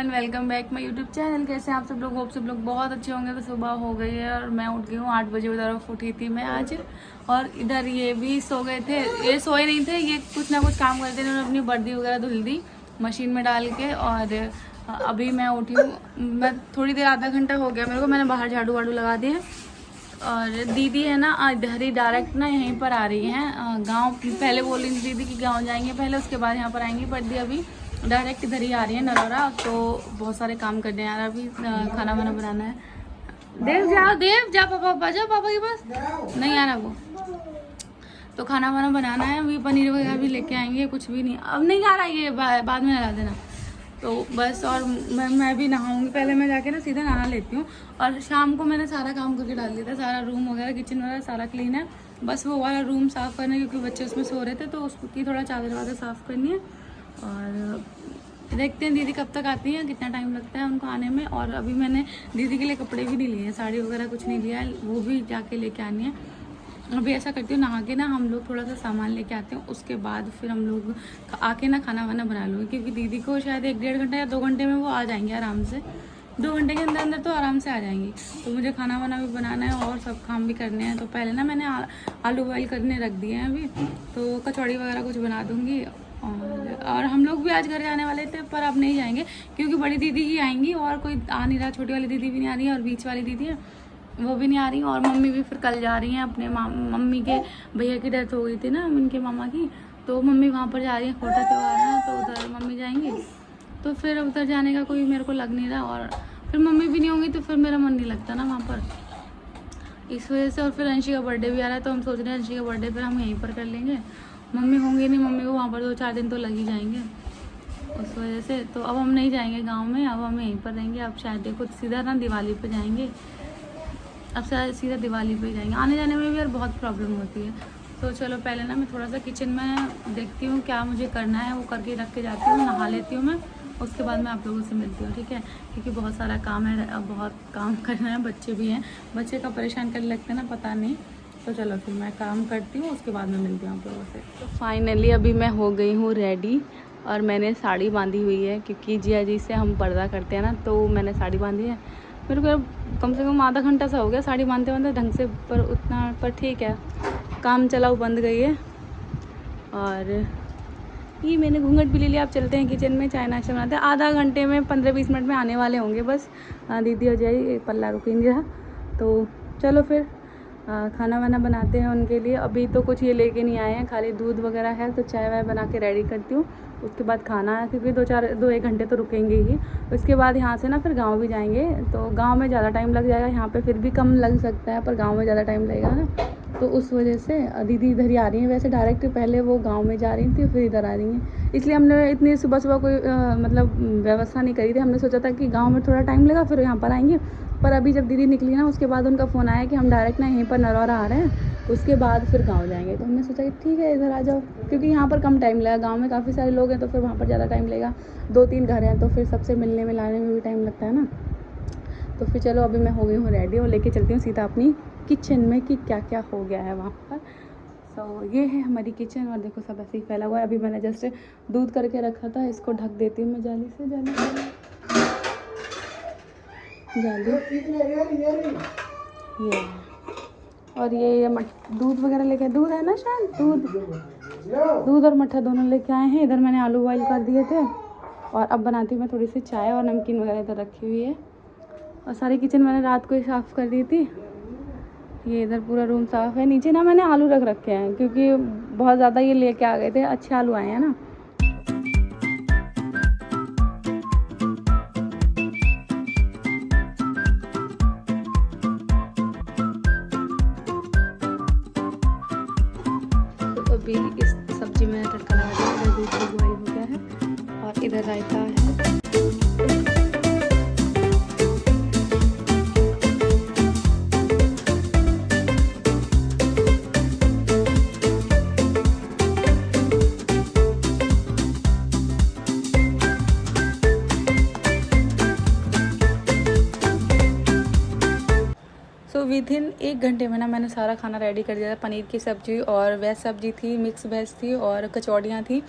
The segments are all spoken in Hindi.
Everyone, welcome back my YouTube channel. कैसे हैं आप सब लोग? होप सब लोग बहुत अच्छे होंगे। तो सुबह हो गई है और मैं उठ गई हूँ 8 बजे उधर उठी थी मैं आज। और इधर ये भी सो गए थे, ये सोए नहीं थे, ये कुछ ना कुछ काम करते थे। उन्होंने अपनी वर्दी वगैरह धुल दी मशीन में डाल के। और अभी मैं उठी हूँ, मैं थोड़ी देर आधा घंटा हो गया मेरे को, मैंने बाहर झाड़ू वाड़ू लगा दिया। और दीदी है ना इधर ही डायरेक्ट ना यहीं पर आ रही हैं गांव। पहले बोल रही थी दीदी कि गांव जाएंगे पहले, उसके बाद यहाँ पर आएंगी, बट दी अभी डायरेक्ट इधर ही आ रही है नरोरा। तो बहुत सारे काम करने यार, अभी खाना वाना बनाना है। देव जाओ, देव जा, पापा जाओ, पापा के पास नहीं आ रहा वो। तो खाना वाना बनाना है, अभी पनीर वगैरह भी लेके आएंगे। कुछ भी नहीं, अब नहीं आ रहा है, ये बाद में लगा देना। तो बस, और मैं भी नहाऊंगी पहले, मैं जाके ना सीधा नहा लेती हूँ। और शाम को मैंने सारा काम करके डाल दिया था, सारा रूम वगैरह किचन वगैरह सारा क्लीन है। बस वो वाला रूम साफ़ करना है क्योंकि बच्चे उसमें सो रहे थे, तो उसकी थोड़ा चादर वादर साफ़ करनी है। और देखते हैं दीदी कब तक आती हैं, कितना टाइम लगता है उनको आने में। और अभी मैंने दीदी के लिए कपड़े भी नहीं लिए हैं, साड़ी वगैरह कुछ नहीं लिया है, वो भी जाके लेके आनी है। अभी ऐसा करती हूँ, नहा के ना हम लोग थोड़ा सा सामान लेके आते हैं, उसके बाद फिर हम लोग आके ना खाना वाना बना लूँगी। क्योंकि दीदी को शायद 1-1.5 घंटा या 2 घंटे में वो आ जाएंगे आराम से। 2 घंटे के अंदर अंदर तो आराम से आ जाएंगी। तो मुझे खाना वाना भी बनाना है और सब काम भी करने हैं। तो पहले ना मैंने आलू बॉयल करने रख दिए हैं अभी, तो कचौड़ी वगैरह कुछ बना दूँगी। और हम लोग भी आज घर जाने वाले थे, पर अब नहीं जाएंगे क्योंकि बड़ी दीदी ही आएंगी और कोई आ नहीं रहा। छोटी वाली दीदी भी नहीं आ रही है और बीच वाली दीदी है वो भी नहीं आ रही। और मम्मी भी फिर कल जा रही हैं अपने मम्मी के भैया की डेथ हो गई थी ना उनके मामा की, तो मम्मी वहाँ पर जा रही है, खोटा त्योहार है तो उधर मम्मी जाएंगी। तो फिर उधर जाने का कोई मेरे को लग नहीं रहा, और फिर मम्मी भी नहीं होंगी तो फिर मेरा मन नहीं लगता ना वहाँ पर, इस वजह से। और फिर अंशी का बर्थडे भी आ रहा है, तो हम सोच रहे हैं अंशी का बर्थडे फिर हम यहीं पर कर लेंगे। मम्मी होंगी नहीं, मम्मी को वहाँ पर 2-4 दिन तो लग ही जाएंगे उस वजह से। तो अब हम नहीं जाएंगे गाँव में, अब हम यहीं पर रहेंगे। अब शायद देखो सीधा ना दिवाली पर जाएंगे, अब सीधा दिवाली पे जाएंगे। आने जाने में भी यार बहुत प्रॉब्लम होती है। तो चलो पहले ना मैं थोड़ा सा किचन में देखती हूँ क्या मुझे करना है, वो करके रख के जाती हूँ, नहा लेती हूँ मैं। उसके बाद मैं आप लोगों से मिलती हूँ, ठीक है? क्योंकि बहुत सारा काम है, अब बहुत काम करना है, बच्चे भी हैं, बच्चे का परेशान करने लगते हैं ना, पता नहीं। तो चलो फिर मैं काम करती हूँ, उसके बाद मैं मिलती हूँ आप लोगों से। तो फाइनली अभी मैं हो गई हूँ रेडी, और मैंने साड़ी बांधी हुई है क्योंकि जिया जी से हम पर्दा करते हैं ना, तो मैंने साड़ी बांधी है। मेरे को कम से कम आधा घंटा सा हो गया साड़ी बांधते बांधते ढंग से, पर उतना पर ठीक है, काम चलाओ बंद गई है। और ये मैंने घूंघट भी ले लिया। आप चलते हैं किचन में, चाय नाश्ता बनाते हैं। आधा घंटे में 15-20 मिनट में आने वाले होंगे बस, दीदी हो जाएगी, पल्ला रुकेंगे। तो चलो फिर खाना वाना बनाते हैं उनके लिए। अभी तो कुछ ये लेके नहीं आए हैं, खाली दूध वगैरह है, तो चाय वाय बना के रेडी करती हूँ। उसके बाद खाना है, क्योंकि 2-1 घंटे तो रुकेंगे ही। उसके बाद यहाँ से ना फिर गांव भी जाएंगे, तो गांव में ज़्यादा टाइम लग जाएगा, यहाँ पे फिर भी कम लग सकता है, पर गांव में ज़्यादा टाइम लगेगा ना। तो उस वजह से दीदी इधर ही आ रही हैं। वैसे डायरेक्ट पहले वो गाँव में जा रही थी, फिर इधर आ रही हैं, इसलिए हमने इतनी सुबह सुबह कोई मतलब व्यवस्था नहीं करी थी। हमने सोचा था कि गाँव में थोड़ा टाइम लगा फिर यहाँ पर आएंगे। पर अभी जब दीदी निकली ना, उसके बाद उनका फ़ोन आया कि हम डायरेक्ट ना यहीं पर नरौरा आ रहे हैं, उसके बाद फिर गांव जाएंगे। तो हमने सोचा कि ठीक है इधर आ जाओ, क्योंकि यहाँ पर कम टाइम लगेगा, गांव में काफ़ी सारे लोग हैं तो फिर वहाँ पर ज़्यादा टाइम लगेगा। 2-3 घर हैं तो फिर सबसे मिलने में लाने में भी टाइम लगता है ना। तो फिर चलो अभी मैं हो गई हूँ रेडी, और लेके चलती हूँ सीधा अपनी किचन में कि क्या क्या हो गया है वहाँ पर। सो ये है हमारी किचन, और देखो सब ऐसे ही फैला हुआ है। अभी मैंने जस्ट दूध करके रखा था, इसको ढक देती हूँ मैं जाली से, जाली ये। और ये दूध वगैरह लेके, दूध है ना शायद, दूध और मट्ठा दोनों लेके आए हैं। इधर मैंने आलू बॉयल कर दिए थे, और अब बनाती हूँ मैं थोड़ी सी चाय, और नमकीन वगैरह इधर रखी हुई है। और सारी किचन मैंने रात को ही साफ़ कर दी थी। ये इधर पूरा रूम साफ़ है। नीचे ना मैंने आलू रख रखे हैं क्योंकि बहुत ज़्यादा ये लेके आ गए थे, अच्छे आलू आए हैं ना। अभी इस सब्जी में तड़का लगा दिया, इधर दूध बॉयल हो गया है, और इधर रायता है। विदिन 1 घंटे में ना मैंने सारा खाना रेडी कर दिया था। पनीर की सब्ज़ी और वेज सब्ज़ी थी, मिक्स वेज थी, और कचौड़ियाँ थी।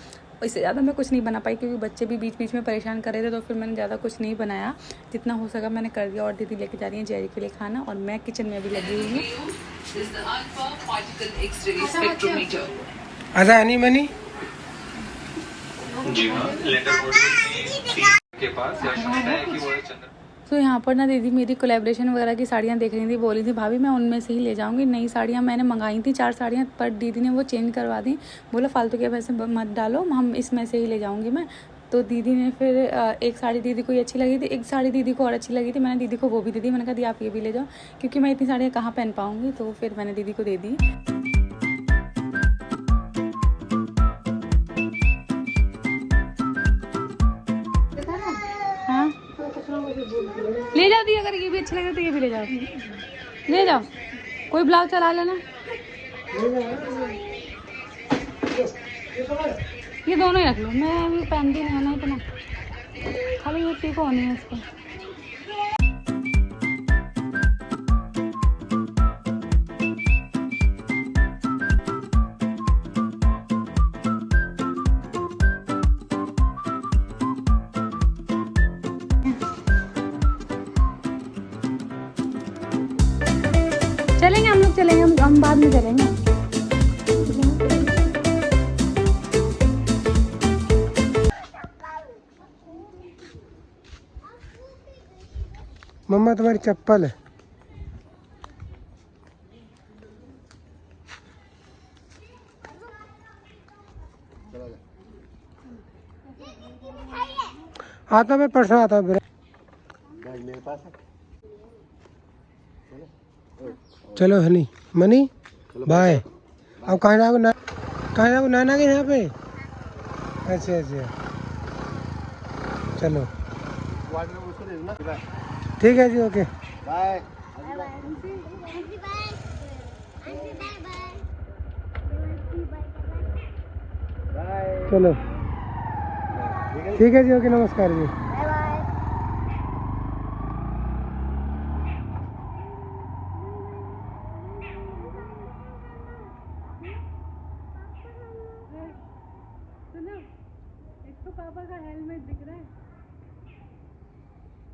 इससे ज़्यादा मैं कुछ नहीं बना पाई क्योंकि बच्चे भी बीच बीच में परेशान कर रहे थे, तो फिर मैंने ज़्यादा कुछ नहीं बनाया, जितना हो सका मैंने कर दिया। और दीदी लेके जा रही है जेरी के लिए खाना और मैं किचन में भी लगी हुई हूँ। अच्छा हनी मनी जी हाँ, के पास है कि वो चंद्र। तो यहाँ पर ना दीदी मेरी कोलैबोरेशन वगैरह की साड़ियाँ देख रही थी, बोली थी भाभी मैं उनमें से ही ले जाऊँगी। नई साड़ियाँ मैंने मंगाई थी 4 साड़ियाँ, पर दीदी ने वो चेंज करवा दी, बोला फालतू के पैसे मत डालो, हम इसमें से ही ले जाऊँगी मैं। तो दीदी ने फिर एक साड़ी दीदी को ही अच्छी लगी थी, एक साड़ी दीदी को और अच्छी लगी थी, मैंने दीदी को वो भी दे दी। मैंने कहा दी आप ये भी ले जाओ, क्योंकि मैं इतनी साड़ियाँ कहाँ पहन पाऊँगी, तो फिर मैंने दीदी को दे दी। ले जाओ दी, अगर ये भी अच्छा लगे तो ये भी ले जाओ, ले जाओ। कोई ब्लाउज चला लेना, ये दोनों ही रख लो, मैं अभी पहनती नहीं है ना इतना, खाली ये पीको होनी है इसको। चलेंगे हम लोग, चलेंगे हम बाद में चलेंगे। मम्मा तुम्हारी चप्पल है। आता मैं परसों आता हूँ, मेरे पास है। चलो हनी मनी बाय। अब कहाँ जाओ नाना के यहाँ पे? अच्छा अच्छा चलो ठीक है जी, ओके बाय। चलो ठीक है जी, ओके नमस्कार जी। इसको पापा का हेलमेट दिख रहा है,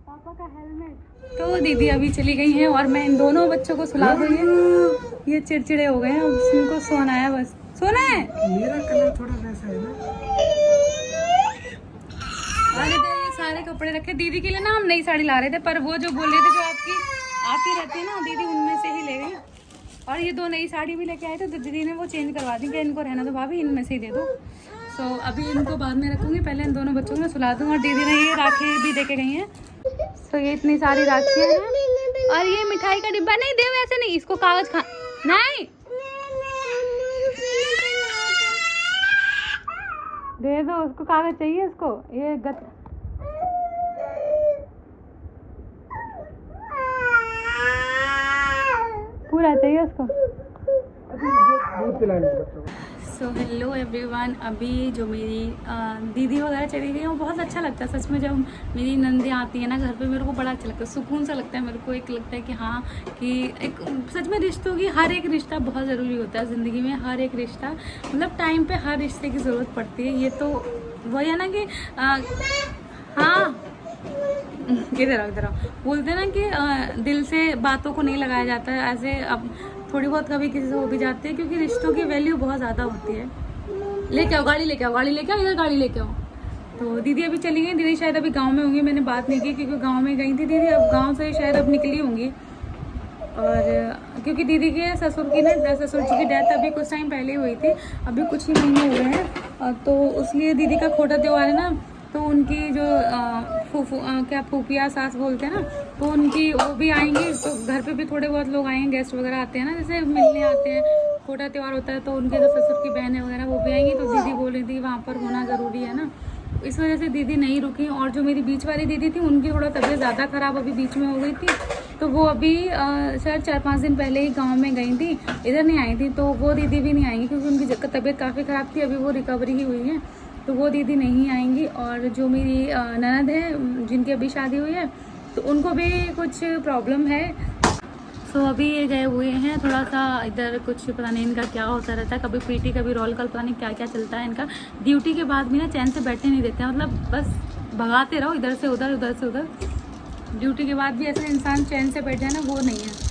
पापा का हेलमेट। तो दीदी अभी चली गई हैं और मैं इन दोनों बच्चों को सुला दूंगी। ये चिड़चिड़े हो गए हैं, अब इनको सोना है, बस सोना है। मेरा कलर थोड़ा वैसा है ना। अरे ये सारे कपड़े रखे दीदी के लिए ना, हम नई साड़ी ला रहे थे, पर वो जो बोल रहे थे जो आपकी आती रहती है ना दीदी, उनमें से ही ले गई। और ये 2 नई साड़ी भी लेके आए थे, तो दीदी ने वो चेंज करवा दी कि इनको रहना तो भाभी इनमें से ही दे दो। तो अभी इनको बाद में रखूँगी, पहले इन दोनों बच्चों को मैं सुला दूँ। और दीदी ने ये राखी भी दे के गई हैं, तो ये इतनी सारी राखियाँ हैं। और ये मिठाई का डिब्बा नहीं दे, वैसे नहीं, इसको कागज खा नहीं दे दो, उसको कागज चाहिए, इसको ये पूरा चाहिए उसको। सो हेलो एवरीवन, अभी जो मेरी दीदी वगैरह चली गई हैं, वो बहुत अच्छा लगता है सच में। जब मेरी नंदी आती है ना घर पे, मेरे को बड़ा अच्छा लगता है, सुकून सा लगता है मेरे को। एक लगता है कि हाँ, कि एक सच में रिश्तों की, हर एक रिश्ता बहुत ज़रूरी होता है ज़िंदगी में। हर एक रिश्ता मतलब टाइम पे हर रिश्ते की ज़रूरत पड़ती है। ये तो वही है ना कि हाँ इधर बोलते हैं ना कि दिल से बातों को नहीं लगाया जाता है, ऐसे अब थोड़ी बहुत कभी किसी से हो भी जाती है, क्योंकि रिश्तों की वैल्यू बहुत ज़्यादा होती है। लेके आओ गाड़ी, लेके आओ गाड़ी, लेके आओ इधर गाड़ी लेके आओ। तो दीदी अभी चली गई, दीदी शायद अभी गांव में होंगी, मैंने बात नहीं की क्योंकि गांव में गई थी दीदी, अब गांव से शायद अब निकली होंगी। और क्योंकि दीदी के ससुर की ना, ससुर जी की डेथ अभी कुछ टाइम पहले हुई थी, अभी कुछ ही महीने हुए हैं, तो उसलिए दीदी का खोटा त्योहार है ना, तो उनकी जो क्या फूफिया सास बोलते हैं ना, तो उनकी वो भी आएंगी। तो घर पे भी थोड़े बहुत लोग आएंगे, गेस्ट वगैरह आते हैं ना, जैसे मिलने आते हैं, खोटा त्योहार होता है, तो उनके जो ससुर की बहनें वगैरह वो भी आएंगी। तो दीदी बोल रही थी वहाँ पर होना ज़रूरी है ना, इस वजह से दीदी नहीं रुकी। और जो मेरी बीच वाली दीदी थी, उनकी थोड़ा तबीयत ज़्यादा ख़राब अभी बीच में हो गई थी, तो वो अभी शायद 4-5 दिन पहले ही गांव में गई थी, इधर नहीं आई थी। तो वो दीदी भी नहीं आएंगी क्योंकि उनकी तबीयत काफ़ी ख़राब थी, अभी वो रिकवरी ही हुई है, तो वो दीदी नहीं आएंगी। और जो मेरी ननद है जिनकी अभी शादी हुई है, तो उनको भी कुछ प्रॉब्लम है, तो अभी ये गए हुए हैं थोड़ा सा इधर कुछ पता नहीं इनका क्या होता रहता है, कभी पीटी कभी रोल कॉल, पता नहीं क्या क्या चलता है इनका। ड्यूटी के बाद भी ना चैन से बैठने नहीं देते हैं, मतलब बस भगाते रहो इधर से उधर उधर से उधर। ड्यूटी के बाद भी ऐसा इंसान चैन से बैठ जाए ना, वो नहीं है।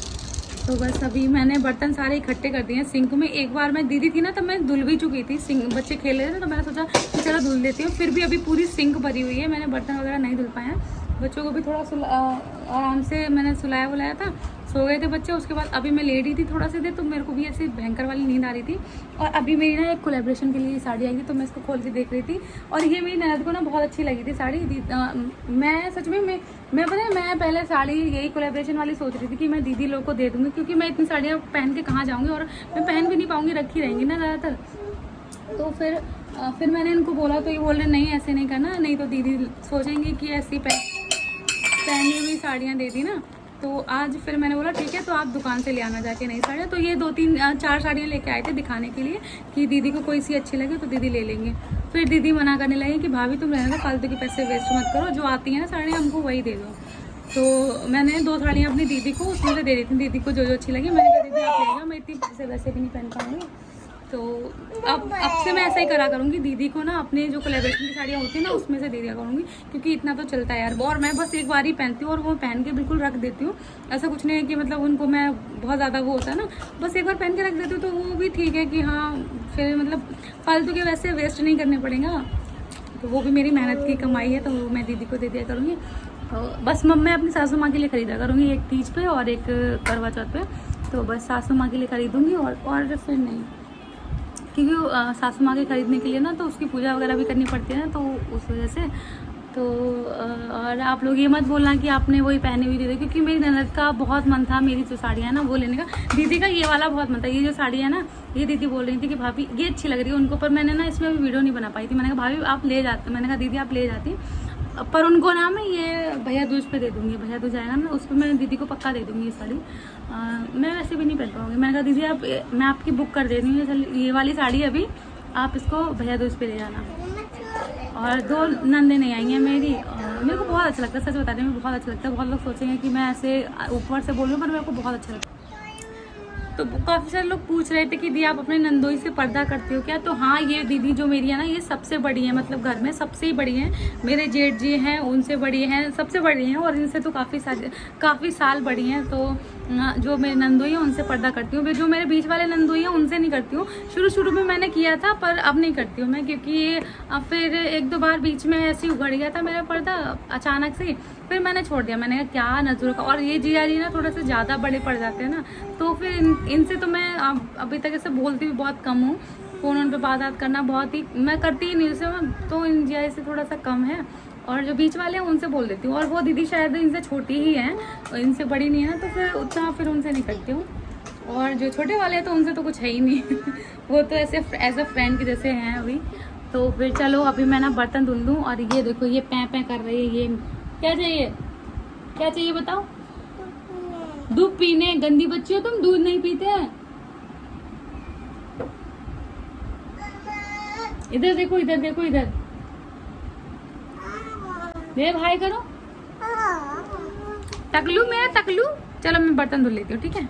तो बस अभी मैंने बर्तन सारे इकट्ठे कर दिए हैं सिंक में। एक बार मैं दीदी थी ना तब मैं धुल भी चुकी थी, सिंक बच्चे खेल रहे थे तो मैंने सोचा कि चलो धुल देती हूँ। फिर भी अभी पूरी सिंक भरी हुई है, मैंने बर्तन वगैरह नहीं धुल पाया। बच्चों को भी थोड़ा आराम से मैंने सुलाया बुलाया था, सो गए थे बच्चे। उसके बाद अभी मैं लेटी थी थोड़ा सी देर, तो मेरे को भी ऐसी भयंकर वाली नींद आ रही थी। और अभी मेरी ना एक कोलैबोरेशन के लिए साड़ी आई थी, तो मैं इसको खोल के देख रही थी। और ये मेरी ननद को ना बहुत अच्छी लगी थी साड़ी। मैं सच में मैं पता है मैं पहले साड़ी यही कोलैबोरेशन वाली सोच रही थी कि मैं दीदी लोग को दे दूँगी, क्योंकि मैं इतनी साड़ियाँ पहन के कहाँ जाऊँगी और मैं पहन भी नहीं पाऊँगी, रखी रहेंगी ना ज़्यादातर। तो फिर मैंने इनको बोला तो ये बोल रहे नहीं ऐसे नहीं करना, नहीं तो दीदी सोचेंगी कि ऐसी पहनी हुई साड़ियाँ दे दी ना। तो आज फिर मैंने बोला ठीक है, तो आप दुकान से ले आना जाके नई साड़ियाँ। तो ये 2-3-4 साड़ियाँ लेके आए थे दिखाने के लिए कि दीदी को कोई सी अच्छी लगे तो दीदी ले लेंगे। फिर दीदी मना करने लगी कि भाभी तुम रहने दो, फालतू के पैसे वेस्ट मत करो, जो आती हैं ना साड़ियाँ हमको वही दे दो। तो मैंने 2 साड़ियाँ अपनी दीदी को उसमें से दे दी थी, दीदी को जो अच्छी लगी। मैंने कहा दीदी आप लेगा, मैं इतनी पैसे वैसे भी नहीं पहन पाऊँगी। तो अब से मैं ऐसा ही करा करूँगी, दीदी को ना अपने जो कोलैबोरेशन की साड़ियाँ होती हैं ना उसमें से दे दिया करूँगी, क्योंकि इतना तो चलता है यार। और मैं बस एक बार ही पहनती हूँ और वो पहन के बिल्कुल रख देती हूँ। ऐसा कुछ नहीं है कि मतलब उनको मैं बहुत ज़्यादा वो होता है ना, बस एक बार पहन के रख देती हूँ। तो वो भी ठीक है कि हाँ फिर मतलब फालतू के वैसे वेस्ट नहीं करने पड़ेगा। तो वो भी मेरी मेहनत की कमाई है, तो मैं दीदी को दे दिया करूँगी। तो बस मैं अपनी सासू माँ के लिए ख़रीदा करूँगी, एक तीज पे और एक करवा चौथ पे। तो बस सासू माँ के लिए ख़रीदूँगी और फिर नहीं, क्योंकि सासू माँ के ख़रीदने के लिए ना तो उसकी पूजा वगैरह भी करनी पड़ती है ना, तो उस वजह से। तो और आप लोग ये मत बोलना कि आपने वही पहनी हुई दे दी, क्योंकि मेरी ननद का बहुत मन था मेरी जो साड़ियाँ है ना वो लेने का। दीदी का ये वाला बहुत मन था, ये जो साड़ी है ना ये दीदी बोल रही थी कि भाभी ये अच्छी लग रही है उनको, पर मैंने ना इसमें अभी वीडियो नहीं बना पाई थी। मैंने कहा भाभी आप ले जाते, मैंने कहा दीदी आप ले जाती, पर उनको ना मैं ये भैया दूज पे दे दूँगी। भैया दूज आएगा ना उस पर मैं दीदी को पक्का दे दूँगी ये साड़ी। मैं वैसे भी नहीं पहन पाऊँगी। मैंने कहा दीदी आप मैं आपकी बुक कर दे रही हूँ ये वाली साड़ी, अभी आप इसको भैया दूज पे ले जाना। और 2 नंदे नहीं आई हैं मेरी। मेरे को बहुत अच्छा लगता है, सच बता रही हूँ, बहुत अच्छा लगता है। बहुत लोग सोचेंगे कि मैं ऐसे ऊपर से बोल रही हूँ, पर मेरे को बहुत अच्छा लगता है। तो काफ़ी सारे लोग पूछ रहे थे कि दी आप अपने नंदोई से पर्दा करते हो क्या? तो हाँ, ये दीदी जो मेरी है ना ये सबसे बड़ी है, मतलब घर में सबसे ही बड़ी है। मेरे जेठ जी हैं उनसे बड़ी हैं, सबसे बड़ी हैं, और इनसे तो काफ़ी साल बड़ी हैं। तो जो मेरे नंदोई है उनसे पर्दा करती हूँ। जो मेरे बीच वाले नंदोई है उनसे नहीं करती हूँ। शुरू में मैंने किया था, पर अब नहीं करती हूँ मैं, क्योंकि फिर 1-2 बार बीच में ऐसे ही उगड़ गया था मेरा पर्दा अचानक से, फिर मैंने छोड़ दिया। मैंने कहा क्या नजरों का, और ये जिया जी ना थोड़ा सा ज़्यादा बड़े पड़ जाते हैं ना, तो फिर इनसे तो मैं अभी तक ऐसे बोलती भी बहुत कम हूँ। फ़ोन पे बात करना बहुत ही मैं करती ही नहीं, जैसे तो इन जिया से थोड़ा सा कम है। और जो बीच वाले हैं उनसे बोल देती हूँ, और वो दीदी शायद इनसे छोटी ही हैं, इनसे बड़ी नहीं है ना, तो फिर उतना फिर उनसे नहीं करती हूँ। और जो छोटे वाले हैं तो उनसे तो कुछ है ही नहीं वो तो ऐसे एज अ फ्रेंड के जैसे हैं अभी। तो फिर चलो अभी मैं ना बर्तन धुल दूँ। और ये देखो ये पैं कर रही है, ये क्या चाहिए बताओ? दूध पीने, गंदी बच्ची हो तुम, दूध नहीं पीते हैं। इधर देखो इधर मेरे भाई करो, टकलू मेरा टकलू। चलो मैं बर्तन धुल लेती हूँ, ठीक है।